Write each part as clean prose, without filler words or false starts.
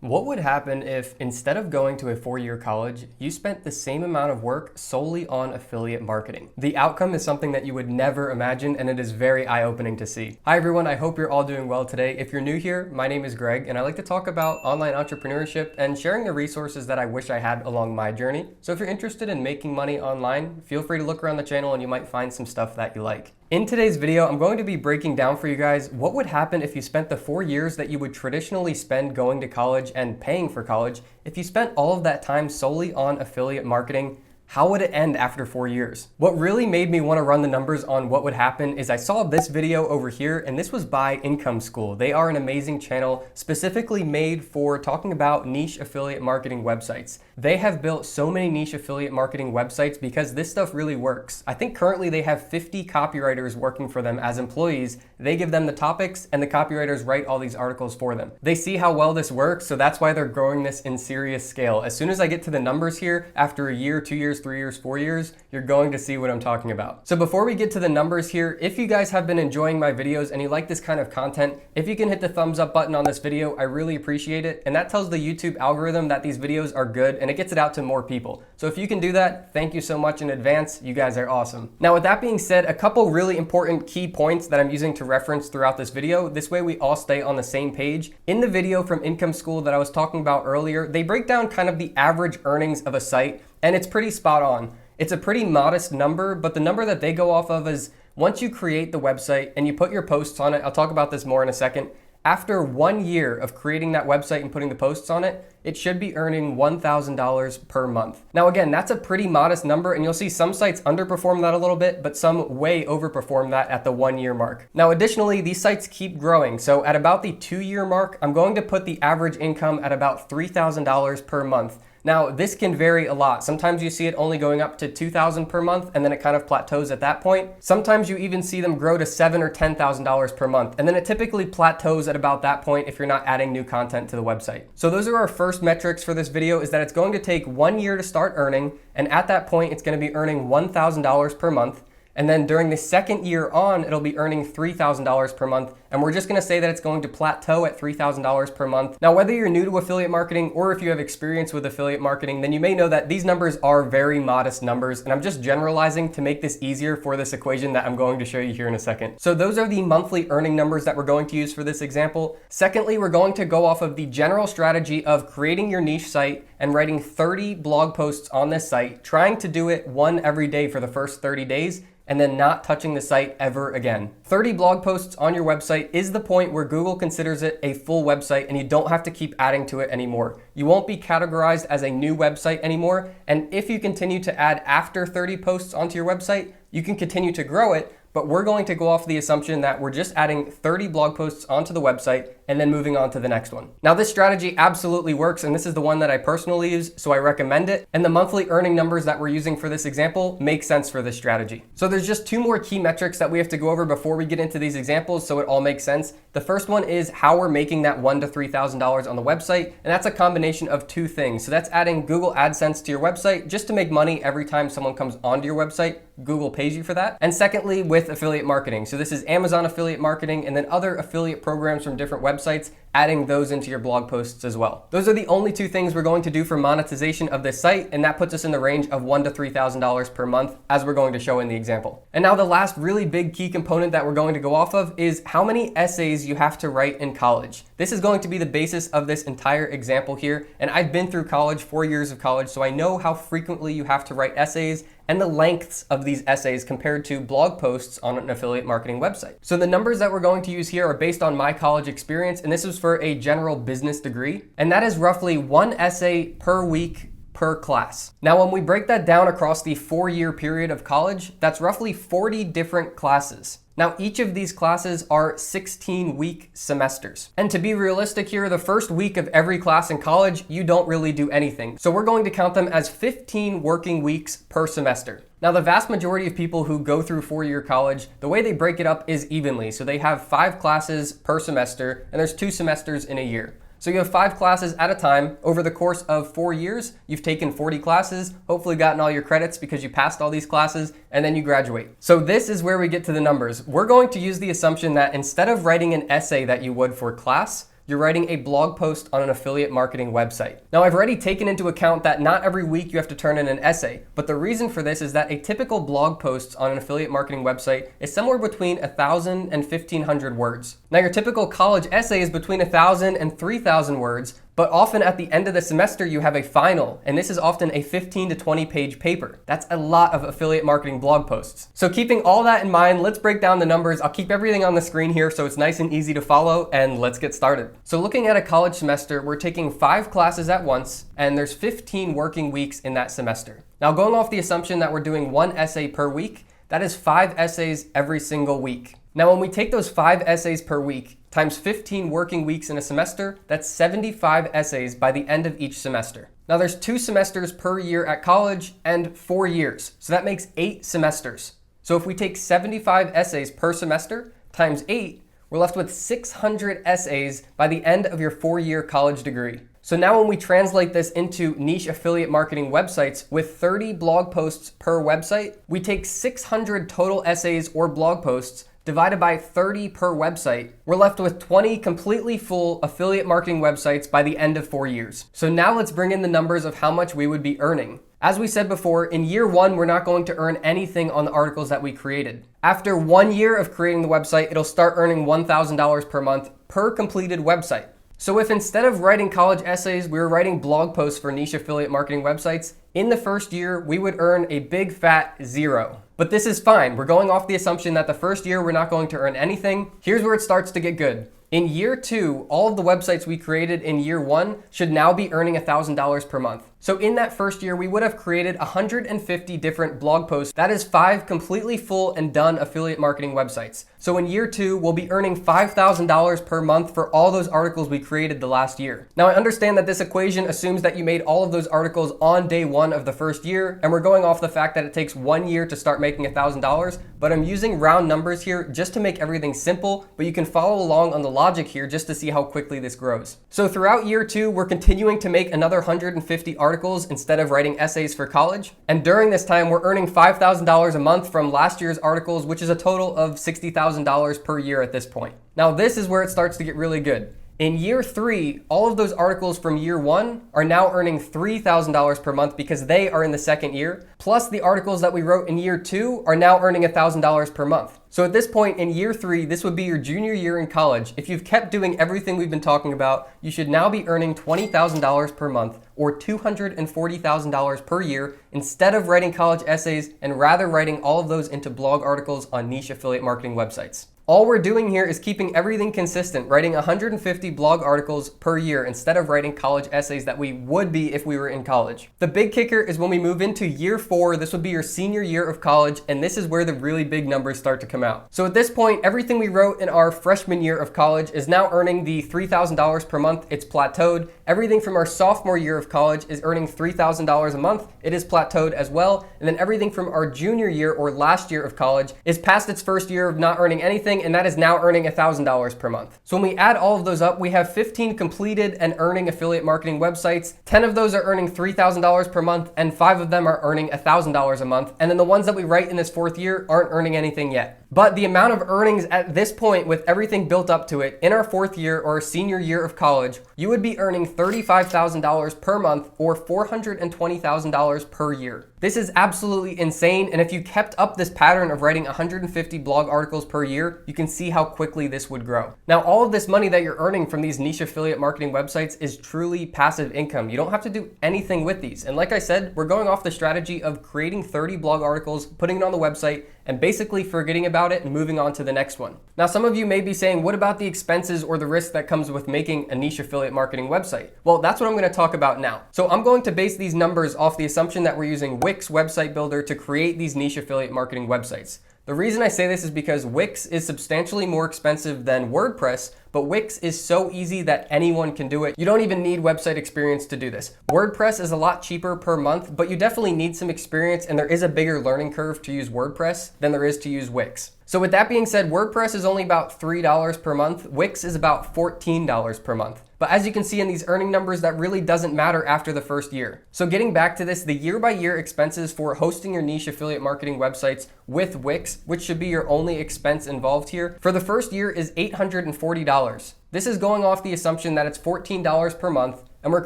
What would happen if, instead of going to a 4-year college, you spent the same amount of work solely on affiliate marketing? The outcome is something that you would never imagine, and it is very eye-opening to see. Hi everyone, I hope you're all doing well today. If you're new here, my name is Greg, and I like to talk about online entrepreneurship and sharing the resources that I wish I had along my journey. So if you're interested in making money online, feel free to look around the channel and you might find some stuff that you like. In today's video, I'm going to be breaking down for you guys what would happen if you spent the 4 years that you would traditionally spend going to college and paying for college. If you spent all of that time solely on affiliate marketing, how would it end after 4 years? What really made me want to run the numbers on what would happen is I saw this video over here, and this was by Income School. They are an amazing channel specifically made for talking about niche affiliate marketing websites. They have built so many niche affiliate marketing websites because this stuff really works. I think currently they have 50 copywriters working for them as employees. They give them the topics and the copywriters write all these articles for them. They see how well this works, so that's why they're growing this in serious scale. As soon as I get to the numbers here, after a year, 2 years, 3 years, 4 years, you're going to see what I'm talking about. So before we get to the numbers here, if you guys have been enjoying my videos and you like this kind of content, if you can hit the thumbs up button on this video, I really appreciate it. And that tells the YouTube algorithm that these videos are good and it gets it out to more people. So if you can do that, thank you so much in advance. You guys are awesome. Now with that being said, a couple really important key points that I'm using to reference throughout this video. This way we all stay on the same page. In the video from Income School that I was talking about earlier, they break down kind of the average earnings of a site, and it's pretty spot on. It's a pretty modest number, but the number that they go off of is once you create the website and you put your posts on it, I'll talk about this more in a second, after 1 year of creating that website and putting the posts on it, it should be earning $1,000 per month. Now again, that's a pretty modest number, and you'll see some sites underperform that a little bit, but some way overperform that at the 1 year mark. Now additionally, these sites keep growing. So at about the 2 year mark, I'm going to put the average income at about $3,000 per month. Now, this can vary a lot. Sometimes you see it only going up to $2,000 per month, and then it kind of plateaus at that point. Sometimes you even see them grow to $7,000 or $10,000 per month, and then it typically plateaus at about that point if you're not adding new content to the website. So those are our first metrics for this video, is that it's going to take 1 year to start earning, and at that point, it's going to be earning $1,000 per month. And then during the second year on, it'll be earning $3,000 per month. And we're just gonna say that it's going to plateau at $3,000 per month. Now, whether you're new to affiliate marketing or if you have experience with affiliate marketing, then you may know that these numbers are very modest numbers. And I'm just generalizing to make this easier for this equation that I'm going to show you here in a second. So those are the monthly earning numbers that we're going to use for this example. Secondly, we're going to go off of the general strategy of creating your niche site and writing 30 blog posts on this site, trying to do it one every day for the first 30 days, and then not touching the site ever again. 30 blog posts on your website is the point where Google considers it a full website and you don't have to keep adding to it anymore. You won't be categorized as a new website anymore, and if you continue to add after 30 posts onto your website, you can continue to grow it, but we're going to go off the assumption that we're just adding 30 blog posts onto the website and then moving on to the next one. Now this strategy absolutely works, and this is the one that I personally use, so I recommend it. And the monthly earning numbers that we're using for this example make sense for this strategy. So there's just two more key metrics that we have to go over before we get into these examples so it all makes sense. The first one is how we're making that $1,000 to $3,000 on the website, and that's a combination of two things. So that's adding Google AdSense to your website just to make money every time someone comes onto your website. Google pays you for that. And secondly, with affiliate marketing. So this is Amazon affiliate marketing and then other affiliate programs from different websites, adding those into your blog posts as well. Those are the only two things we're going to do for monetization of this site, and that puts us in the range of $1,000 to $3,000 per month, as we're going to show in the example. And now the last really big key component that we're going to go off of is how many essays you have to write in college. This is going to be the basis of this entire example here, and I've been through college, 4 years of college, so I know how frequently you have to write essays and the lengths of these essays compared to blog posts on an affiliate marketing website. So the numbers that we're going to use here are based on my college experience, and this is for a general business degree, and that is roughly 1 essay per week per class. Now, when we break that down across the 4-year period of college, that's roughly 40 different classes. Now, each of these classes are 16-week semesters. And to be realistic here, the first week of every class in college, you don't really do anything. So we're going to count them as 15 working weeks per semester. Now, the vast majority of people who go through 4-year college, the way they break it up is evenly. So they have 5 classes per semester, and there's 2 semesters in a year. So you have 5 classes at a time. Over the course of 4 years, you've taken 40 classes, hopefully gotten all your credits because you passed all these classes, and then you graduate. So this is where we get to the numbers. We're going to use the assumption that instead of writing an essay that you would for class, you're writing a blog post on an affiliate marketing website. Now, I've already taken into account that not every week you have to turn in an essay, but the reason for this is that a typical blog post on an affiliate marketing website is somewhere between 1,000 and 1,500 words. Now, your typical college essay is between 1,000 and 3,000 words, but often at the end of the semester you have a final, and this is often a 15 to 20 page paper. That's a lot of affiliate marketing blog posts. So keeping all that in mind, let's break down the numbers. I'll keep everything on the screen here so it's nice and easy to follow, and let's get started. So looking at a college semester, we're taking 5 classes at once, and there's 15 working weeks in that semester. Now, going off the assumption that we're doing 1 essay per week, that is 5 essays every single week. Now, when we take those 5 essays per week times 15 working weeks in a semester, that's 75 essays by the end of each semester. Now, there's 2 semesters per year at college and 4 years, so that makes 8 semesters. So if we take 75 essays per semester times 8, we're left with 600 essays by the end of your 4-year college degree. So now when we translate this into niche affiliate marketing websites with 30 blog posts per website, we take 600 total essays or blog posts divided by 30 per website. We're left with 20 completely full affiliate marketing websites by the end of 4 years. So now let's bring in the numbers of how much we would be earning. As we said before, in year 1, we're not going to earn anything on the articles that we created. After 1 year of creating the website, it'll start earning $1,000 per month per completed website. So if instead of writing college essays, we were writing blog posts for niche affiliate marketing websites, in the first year, we would earn a big fat 0. But this is fine. We're going off the assumption that the first year we're not going to earn anything. Here's where it starts to get good. In year 2, all of the websites we created in year 1 should now be earning $1,000 per month. So in that first year, we would have created 150 different blog posts. That is 5 completely full and done affiliate marketing websites. So in year 2, we'll be earning $5,000 per month for all those articles we created the last year. Now, I understand that this equation assumes that you made all of those articles on day 1 of the first year, and we're going off the fact that it takes 1 year to start making $1,000, but I'm using round numbers here just to make everything simple, but you can follow along on the logic here just to see how quickly this grows. So throughout year 2, we're continuing to make another 150 articles instead of writing essays for college. And during this time, we're earning $5,000 a month from last year's articles, which is a total of $60,000 per year at this point. Now, this is where it starts to get really good. In year 3, all of those articles from year 1 are now earning $3,000 per month because they are in the second year. Plus the articles that we wrote in year 2 are now earning $1,000 per month. So at this point in year 3, this would be your junior year in college. If you've kept doing everything we've been talking about, you should now be earning $20,000 per month or $240,000 per year instead of writing college essays and rather writing all of those into blog articles on niche affiliate marketing websites. All we're doing here is keeping everything consistent, writing 150 blog articles per year instead of writing college essays that we would be if we were in college. The big kicker is when we move into year 4, this would be your senior year of college, and this is where the really big numbers start to come out. So at this point, everything we wrote in our freshman year of college is now earning the $3,000 per month. It's plateaued. Everything from our sophomore year of college is earning $3,000 a month. It is plateaued as well. And then everything from our junior year or last year of college is past its first year of not earning anything, and that is now earning $1,000 per month. So when we add all of those up, we have 15 completed and earning affiliate marketing websites. 10 of those are earning $3,000 per month, and 5 of them are earning $1,000 a month. And then the ones that we write in this 4th year aren't earning anything yet. But the amount of earnings at this point, with everything built up to it, in our 4th year or senior year of college, you would be earning $35,000 per month or $420,000 per year. This is absolutely insane, and if you kept up this pattern of writing 150 blog articles per year, you can see how quickly this would grow. Now, all of this money that you're earning from these niche affiliate marketing websites is truly passive income. You don't have to do anything with these. And like I said, we're going off the strategy of creating 30 blog articles, putting it on the website, and basically forgetting about it and moving on to the next one. Now, some of you may be saying, what about the expenses or the risk that comes with making a niche affiliate marketing website? Well, that's what I'm going to talk about now. So I'm going to base these numbers off the assumption that we're using Wix Website Builder to create these niche affiliate marketing websites. The reason I say this is because Wix is substantially more expensive than WordPress, but Wix is so easy that anyone can do it. You don't even need website experience to do this. WordPress is a lot cheaper per month, but you definitely need some experience, and there is a bigger learning curve to use WordPress than there is to use Wix. So with that being said, WordPress is only about $3 per month. Wix is about $14 per month. But as you can see in these earning numbers, that really doesn't matter after the first year. So getting back to this, the year-by-year expenses for hosting your niche affiliate marketing websites with Wix, which should be your only expense involved here, for the first year is $840. This is going off the assumption that it's $14 per month, and we're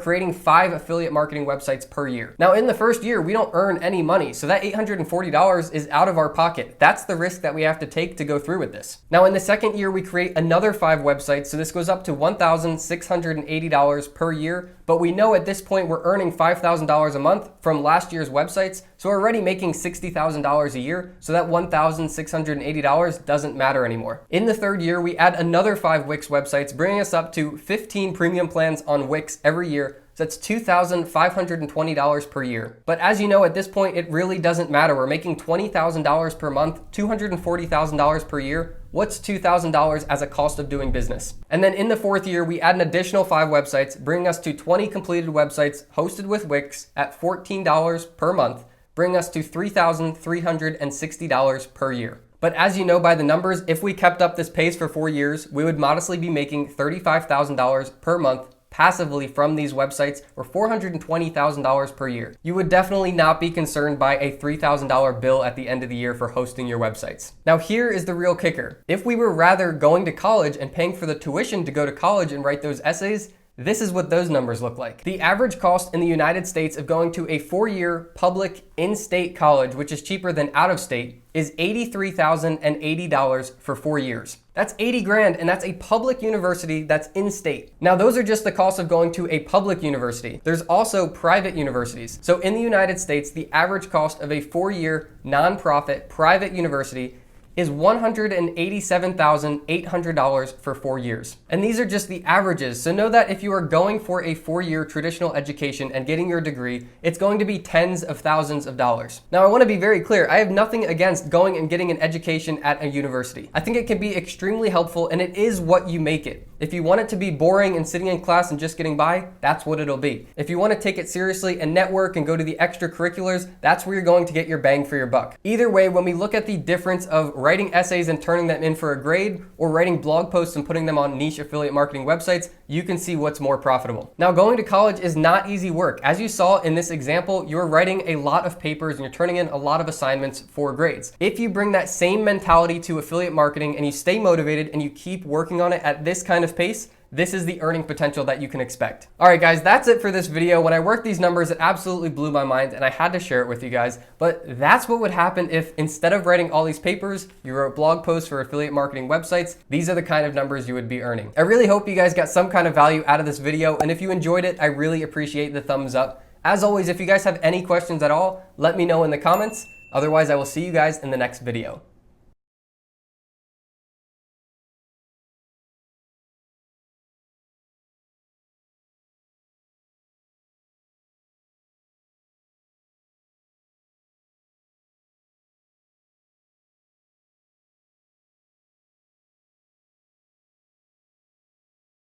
creating 5 affiliate marketing websites per year. Now, in the first year, we don't earn any money, so that $840 is out of our pocket. That's the risk that we have to take to go through with this. Now, in the second year, we create another 5 websites, so this goes up to $1,680 per year, but we know at this point we're earning $5,000 a month from last year's websites, so we're already making $60,000 a year, so that $1,680 doesn't matter anymore. In the third year, we add another 5 Wix websites, bringing us up to 15 premium plans on Wix every year. So that's $2,520 per year. But as you know, at this point, it really doesn't matter. We're making $20,000 per month, $240,000 per year. What's $2,000 as a cost of doing business? And then in the fourth year, we add an additional 5 websites, bringing us to 20 completed websites hosted with Wix at $14 per month, bringing us to $3,360 per year. But as you know by the numbers, if we kept up this pace for 4 years, we would modestly be making $35,000 per month passively from these websites, or $420,000 per year. You would definitely not be concerned by a $3,000 bill at the end of the year for hosting your websites. Now here is the real kicker. If we were rather going to college and paying for the tuition to go to college and write those essays, this is what those numbers look like. The average cost in the United States of going to a 4-year public in-state college, which is cheaper than out-of-state, is $83,080 for 4 years. That's 80 grand, and that's a public university that's in-state. Now, those are just the costs of going to a public university. There's also private universities. So in the United States, the average cost of a 4-year nonprofit private university is $187,800 for 4 years. And these are just the averages. So know that if you are going for a 4-year traditional education and getting your degree, it's going to be tens of thousands of dollars. Now, I want to be very clear. I have nothing against going and getting an education at a university. I think it can be extremely helpful, and it is what you make it. If you want it to be boring and sitting in class and just getting by, that's what it'll be. If you want to take it seriously and network and go to the extracurriculars, that's where you're going to get your bang for your buck. Either way, when we look at the difference of writing essays and turning them in for a grade, or writing blog posts and putting them on niche affiliate marketing websites, you can see what's more profitable. Now, going to college is not easy work. As you saw in this example, you're writing a lot of papers and you're turning in a lot of assignments for grades. If you bring that same mentality to affiliate marketing and you stay motivated and you keep working on it at this kind of pace, this is the earning potential that you can expect. All right, guys, that's it for this video. When I worked these numbers, it absolutely blew my mind and I had to share it with you guys. But that's what would happen if instead of writing all these papers, you wrote blog posts for affiliate marketing websites. These are the kind of numbers you would be earning. I really hope you guys got some kind of value out of this video. And if you enjoyed it, I really appreciate the thumbs up. As always, if you guys have any questions at all, let me know in the comments. Otherwise, I will see you guys in the next video.